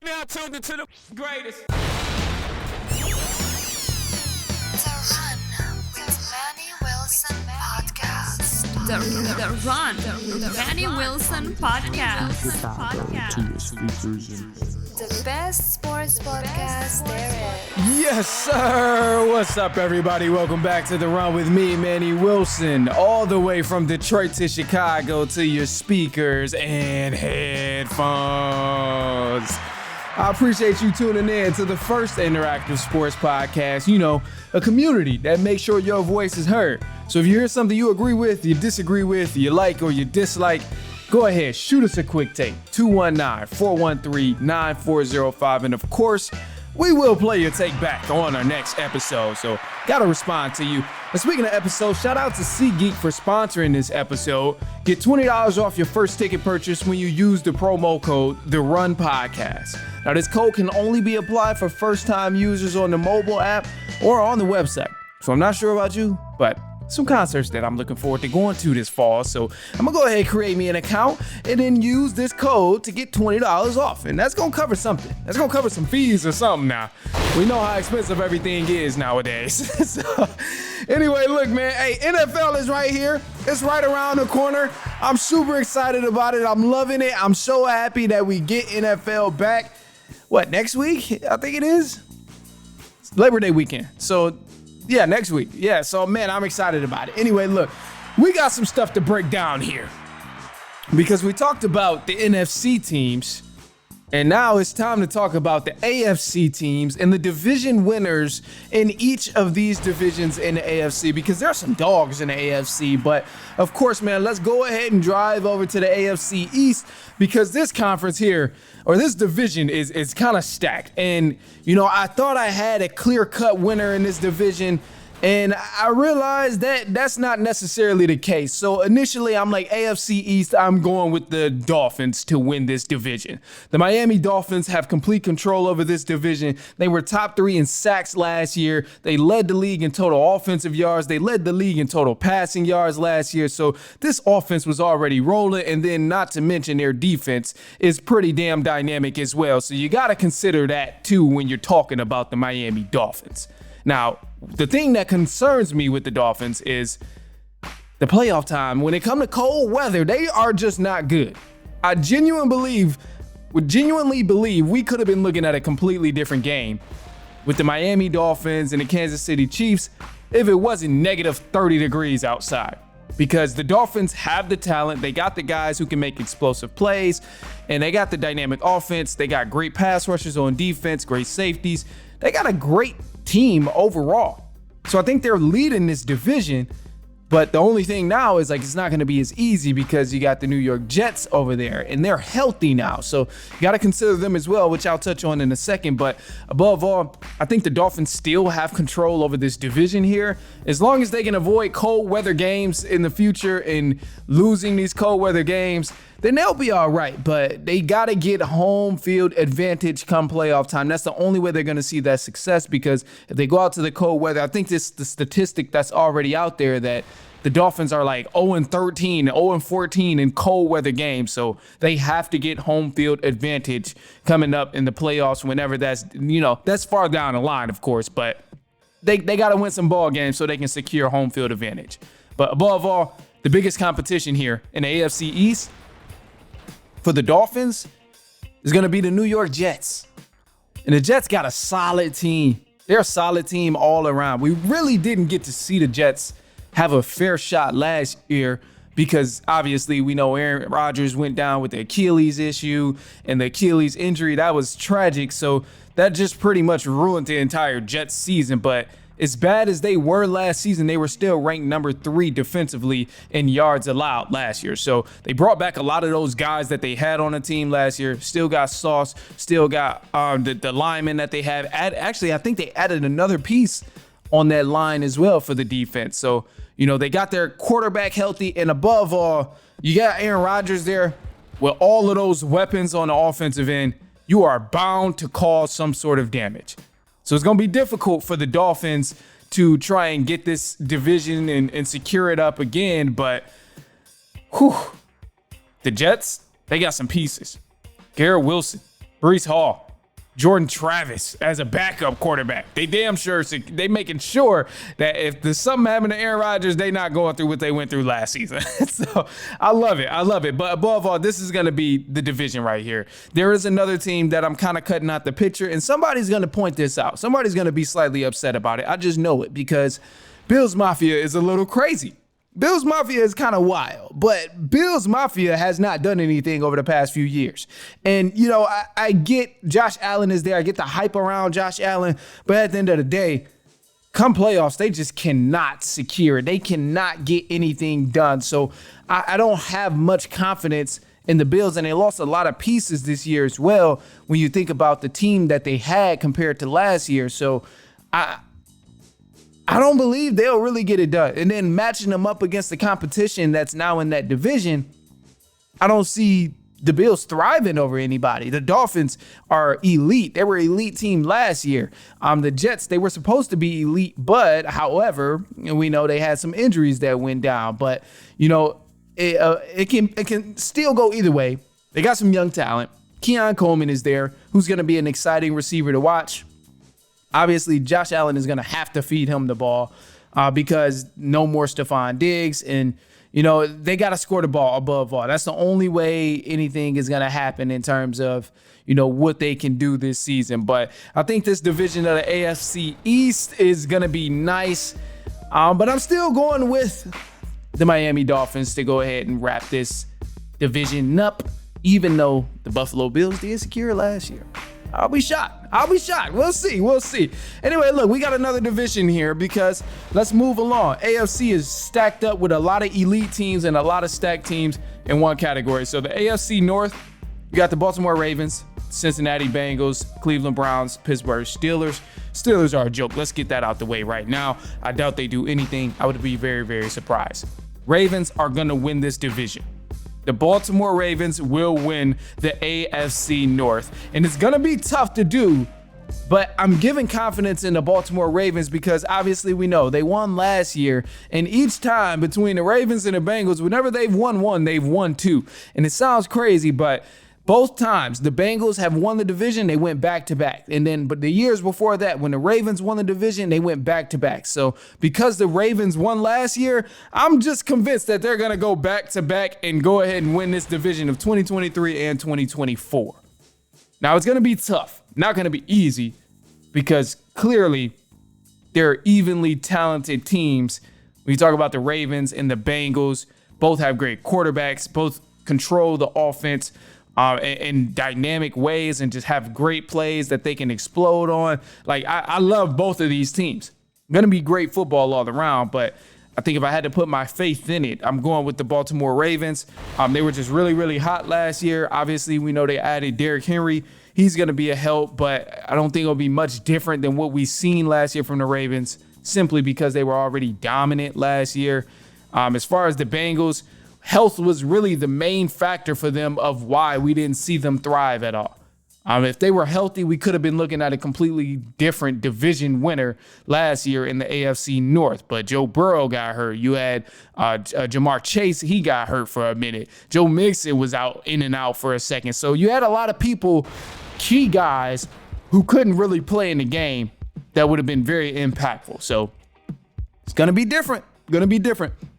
Now tuned into the greatest. The Run with Manny Wilson podcast. The Run with Manny Wilson podcast. The best sports podcast there is. Yes, sir. What's up, everybody? Welcome back to The Run with me, Manny Wilson, all the way from Detroit to Chicago to your speakers and headphones. I appreciate you tuning in to the first interactive sports podcast, a community that makes sure your voice is heard. So if you hear something you agree with, you disagree with, you like or you dislike, go ahead, shoot us a quick take, 219-413-9405. And of course, we will play your take back on our next episode. So gotta respond to you. And speaking of episodes, shout out to SeatGeek for sponsoring this episode. Get $20 off your first ticket purchase when you use the promo code TheRunPodcast. Now this code can only be applied for first-time users on the mobile app or on the website. So I'm not sure about you, but some concerts that I'm looking forward to going to this fall. So I'm gonna go ahead and create me an account and then use this code to get $20 off. And that's gonna cover something. That's gonna cover some fees or something now. We know how expensive everything is nowadays. So anyway, look, man, hey, NFL is right here. It's right around the corner. I'm super excited about it. I'm loving it. I'm so happy that we get NFL back. What, next week? I think it is. It's Labor Day weekend. So yeah, next week. Yeah, so man, I'm excited about it. Anyway, look, we got some stuff to break down here because we talked about the NFC teams, and now it's time to talk about the AFC teams and the division winners in each of these divisions in the AFC, because there are some dogs in the AFC. But of course, man, let's go ahead and drive over to the AFC East, because this conference here, or this division, is kind of stacked. And, I thought I had a clear-cut winner in this division, and I realized that that's not necessarily the case. So initially, I'm like, AFC East, I'm going with the Dolphins to win this division. The Miami Dolphins have complete control over this division. They were top 3 in sacks last year. They led the league in total offensive yards. They led the league in total passing yards last year. So this offense was already rolling. And then not to mention their defense is pretty damn dynamic as well. So you got to consider that too when you're talking about the Miami Dolphins. Now, the thing that concerns me with the Dolphins is the playoff time. When it comes to cold weather, they are just not good. I genuinely believe we could have been looking at a completely different game with the Miami Dolphins and the Kansas City Chiefs if it wasn't negative 30 degrees outside. Because the Dolphins have the talent, they got the guys who can make explosive plays, and they got the dynamic offense. They got great pass rushers on defense, great safeties. They got a great team overall. So I think they're leading this division, but the only thing now is it's not going to be as easy because you got the New York Jets over there and they're healthy now. So you got to consider them as well, which I'll touch on in a second. But above all, I think the Dolphins still have control over this division here. As long as they can avoid cold weather games in the future and losing these cold weather games, then they'll be all right. But they got to get home field advantage come playoff time. That's the only way they're going to see that success, because if they go out to the cold weather, I think the statistic that's already out there that the Dolphins are 0-13, 0-14 in cold weather games. So they have to get home field advantage coming up in the playoffs whenever that's far down the line, of course. But they got to win some ball games so they can secure home field advantage. But above all, the biggest competition here in the AFC East for the Dolphins is going to be the New York Jets. And the Jets got a solid team. They're a solid team all around. We really didn't get to see the Jets have a fair shot last year because obviously we know Aaron Rodgers went down with the Achilles issue and the Achilles injury. That was tragic. So that just pretty much ruined the entire Jets season. But as bad as they were last season, they were still ranked number 3 defensively in yards allowed last year. So they brought back a lot of those guys that they had on the team last year. Still got Sauce, still got the linemen that they have. Actually, I think they added another piece on that line as well for the defense. So, they got their quarterback healthy, and above all, you got Aaron Rodgers there with all of those weapons on the offensive end. You are bound to cause some sort of damage. So it's going to be difficult for the Dolphins to try and get this division and secure it up again. But the Jets, they got some pieces. Garrett Wilson, Breece Hall, Jordan Travis as a backup quarterback. They damn sure they making sure that if there's something happened to Aaron Rodgers, they not going through what they went through last season. So I love it. But above all, this is going to be the division right here. There is another team that I'm kind of cutting out the picture, and somebody's going to point this out. Somebody's going to be slightly upset about it. I just know it because Bills Mafia is a little crazy. Bills Mafia is kind of wild, but Bills Mafia has not done anything over the past few years. And, you know, I get Josh Allen is there. I get the hype around Josh Allen. But at the end of the day, come playoffs, they just cannot secure it. They cannot get anything done. So I don't have much confidence in the Bills, and they lost a lot of pieces this year as well when you think about the team that they had compared to last year. So I don't believe they'll really get it done. And then matching them up against the competition that's now in that division, I don't see the Bills thriving over anybody. The Dolphins are elite. They were an elite team last year. The Jets, they were supposed to be elite, but however, we know they had some injuries that went down. But, you know, it can still go either way. They got some young talent. Keon Coleman is there, who's going to be an exciting receiver to watch. Obviously, Josh Allen is going to have to feed him the ball because no more Stephon Diggs. And, you know, they got to score the ball above all. That's the only way anything is going to happen in terms of, you know, what they can do this season. But I think this division of the AFC East is going to be nice. But I'm still going with the Miami Dolphins to go ahead and wrap this division up, even though the Buffalo Bills did secure last year. I'll be shocked. We'll see. Anyway, look, we got another division here because let's move along. AFC is stacked up with a lot of elite teams and a lot of stacked teams in one category. So the AFC North, you got the Baltimore Ravens, Cincinnati Bengals, Cleveland Browns, Pittsburgh Steelers. Steelers are a joke. Let's get that out the way right now. I doubt they do anything. I would be very, very surprised. Ravens are going to win this division. The Baltimore Ravens will win the AFC North. And it's going to be tough to do, but I'm giving confidence in the Baltimore Ravens because obviously we know they won last year. And each time between the Ravens and the Bengals, whenever they've won one, they've won two. And it sounds crazy, but both times the Bengals have won the division, they went back to back. But the years before that, when the Ravens won the division, they went back to back. So because the Ravens won last year, I'm just convinced that they're going to go back to back and go ahead and win this division of 2023 and 2024. Now it's going to be tough, not going to be easy because clearly they're evenly talented teams. When you talk about the Ravens and the Bengals, both have great quarterbacks, both control the offense in dynamic ways and just have great plays that they can explode on. Like, I love both of these teams. Going to be great football all around, but I think if I had to put my faith in it, I'm going with the Baltimore Ravens. They were just really, really hot last year. Obviously, we know they added Derrick Henry. He's going to be a help, but I don't think it'll be much different than what we've seen last year from the Ravens, simply because they were already dominant last year. As far as the Bengals, health was really the main factor for them of why we didn't see them thrive at all. If they were healthy, we could have been looking at a completely different division winner last year in the AFC North. But Joe Burrow got hurt. You had Jamar Chase. He got hurt for a minute. Joe Mixon was out in and out for a second. So you had a lot of people, key guys, who couldn't really play in the game that would have been very impactful. So it's going to be different.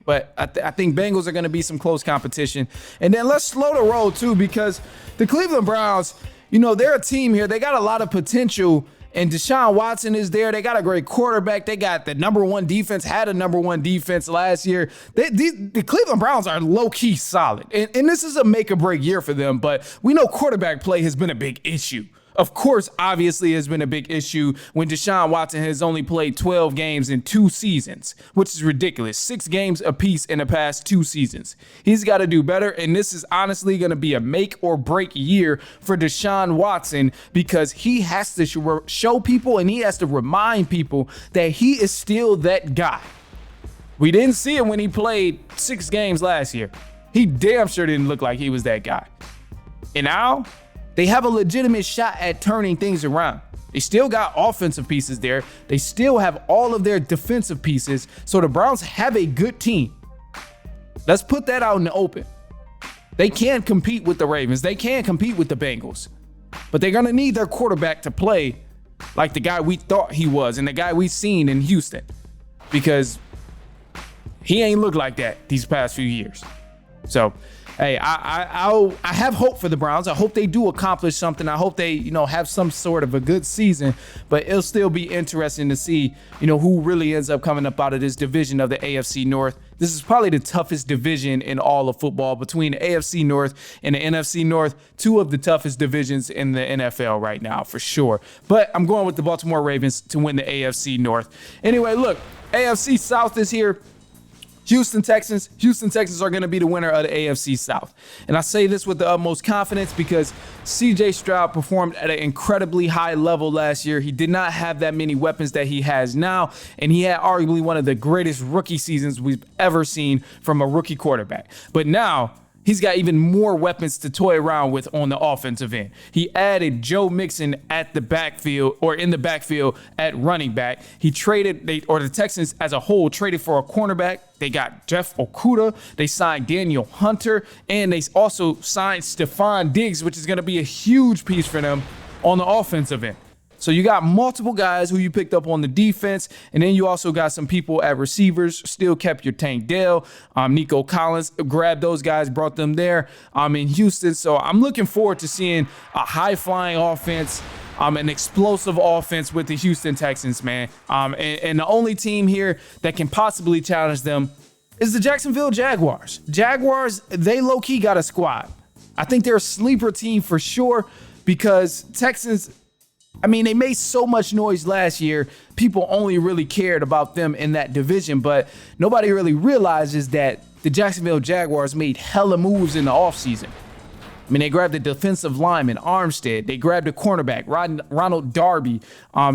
But I think Bengals are going to be some close competition. And then let's slow the roll, too, because the Cleveland Browns, you know, they're a team here. They got a lot of potential, and Deshaun Watson is there. They got a great quarterback. They got the number one defense, had a number one defense last year. The Cleveland Browns are low-key solid, and this is a make-or-break year for them, but we know quarterback play has been a big issue. Of course, obviously, has been a big issue when Deshaun Watson has only played 12 games in 2 seasons, which is ridiculous. 6 games apiece in the past 2 seasons. He's got to do better, and this is honestly going to be a make or break year for Deshaun Watson because he has to show people and he has to remind people that he is still that guy. We didn't see it when he played 6 games last year. He damn sure didn't look like he was that guy. And now they have a legitimate shot at turning things around. They still got offensive pieces there. They still have all of their defensive pieces. So the Browns have a good team. Let's put that out in the open. They can compete with the Ravens. They can compete with the Bengals. but they're going to need their quarterback to play like the guy we thought he was and the guy we've seen in Houston, because he ain't looked like that these past few years. So, hey, I have hope for the Browns. I hope they do accomplish something. I hope they, have some sort of a good season, but it'll still be interesting to see, who really ends up coming up out of this division of the AFC North. This is probably the toughest division in all of football, between the AFC North and the NFC North, two of the toughest divisions in the NFL right now, for sure. But I'm going with the Baltimore Ravens to win the AFC North. Anyway, look, AFC South is here. Houston Texans are going to be the winner of the AFC South. And I say this with the utmost confidence because CJ Stroud performed at an incredibly high level last year. He did not have that many weapons that he has now, and he had arguably one of the greatest rookie seasons we've ever seen from a rookie quarterback. But now he's got even more weapons to toy around with on the offensive end. He added Joe Mixon at the backfield, or in the backfield at running back. The Texans as a whole traded for a cornerback. They got Jeff Okudah. They signed Daniel Hunter, and they also signed Stephon Diggs, which is going to be a huge piece for them on the offensive end. So you got multiple guys who you picked up on the defense, and then you also got some people at receivers. Still kept your Tank Dell, Nico Collins, grabbed those guys, brought them there in Houston. So I'm looking forward to seeing a high-flying offense, an explosive offense with the Houston Texans, man. And the only team here that can possibly challenge them is the Jacksonville Jaguars. Jaguars, they low-key got a squad. I think they're a sleeper team for sure, because Texans, they made so much noise last year. People only really cared about them in that division, but nobody really realizes that the Jacksonville Jaguars made hella moves in the offseason. They grabbed the defensive lineman, Armstead. They grabbed a cornerback, Ronald Darby,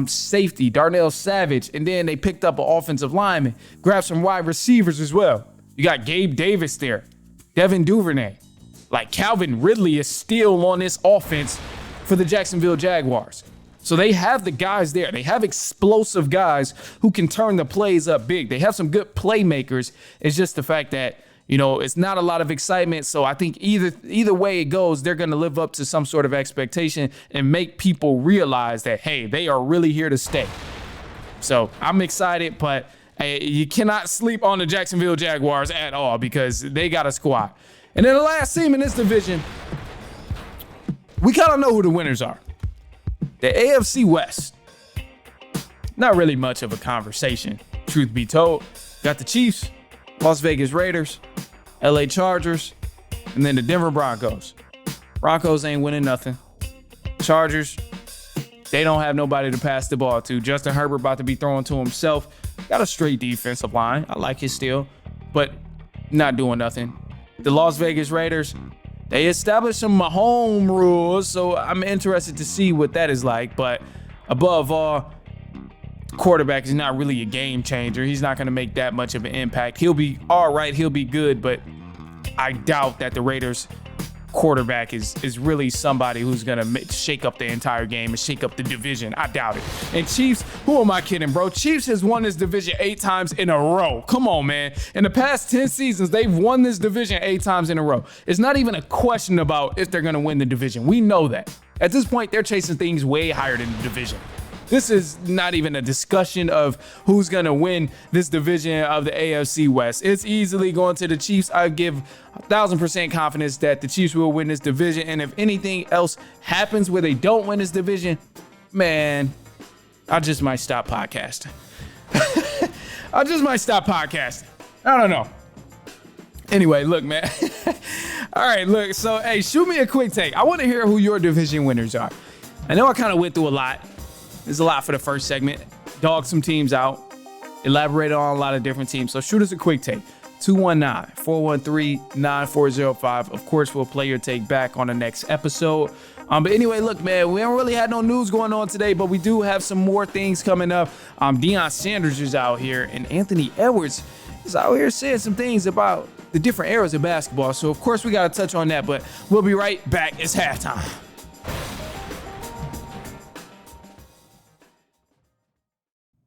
safety, Darnell Savage, and then they picked up an offensive lineman, grabbed some wide receivers as well. You got Gabe Davis there, Devin Duvernay. Like, Calvin Ridley is still on this offense for the Jacksonville Jaguars. So they have the guys there. They have explosive guys who can turn the plays up big. They have some good playmakers. It's just the fact that, it's not a lot of excitement. So I think either way it goes, they're going to live up to some sort of expectation and make people realize that, hey, they are really here to stay. So I'm excited, but you cannot sleep on the Jacksonville Jaguars at all, because they got a squad. And then the last team in this division, we kind of know who the winners are. The AFC West. Not really much of a conversation, truth be told. Got the Chiefs, Las Vegas Raiders, LA Chargers, and then the Denver Broncos. Broncos ain't winning nothing. Chargers, they don't have nobody to pass the ball to. Justin Herbert about to be throwing to himself. Got a straight defensive line. I like it still, but not doing nothing. The Las Vegas Raiders, they established some home rules, so I'm interested to see what that is like. But above all, quarterback is not really a game changer. He's not going to make that much of an impact. He'll be all right. He'll be good, but I doubt that the Raiders quarterback is really somebody who's going to shake up the entire game and shake up the division. I doubt it. And Chiefs, who am I kidding, bro? Chiefs has won this division 8 times in a row. Come on, man. In the past 10 seasons, they've won this division 8 times in a row. It's not even a question about if they're going to win the division. We know that. At this point, they're chasing things way higher than the division. This is not even a discussion of who's going to win this division of the AFC West. It's easily going to the Chiefs. I give 1,000% confidence that the Chiefs will win this division. And if anything else happens where they don't win this division, man, I just might stop podcasting. I don't know. Anyway, look, man. All right, look. So, hey, shoot me a quick take. I want to hear who your division winners are. I know I kind of went through a lot. There's a lot for the first segment. Dog some teams out. Elaborated on a lot of different teams. So shoot us a quick take. 219-413-9405. Of course, we'll play your take back on the next episode. But anyway, look, man, we haven't really had no news going on today, but we do have some more things coming up. Deion Sanders is out here, and Anthony Edwards is out here saying some things about the different eras of basketball. So, of course, we got to touch on that, but we'll be right back. It's halftime.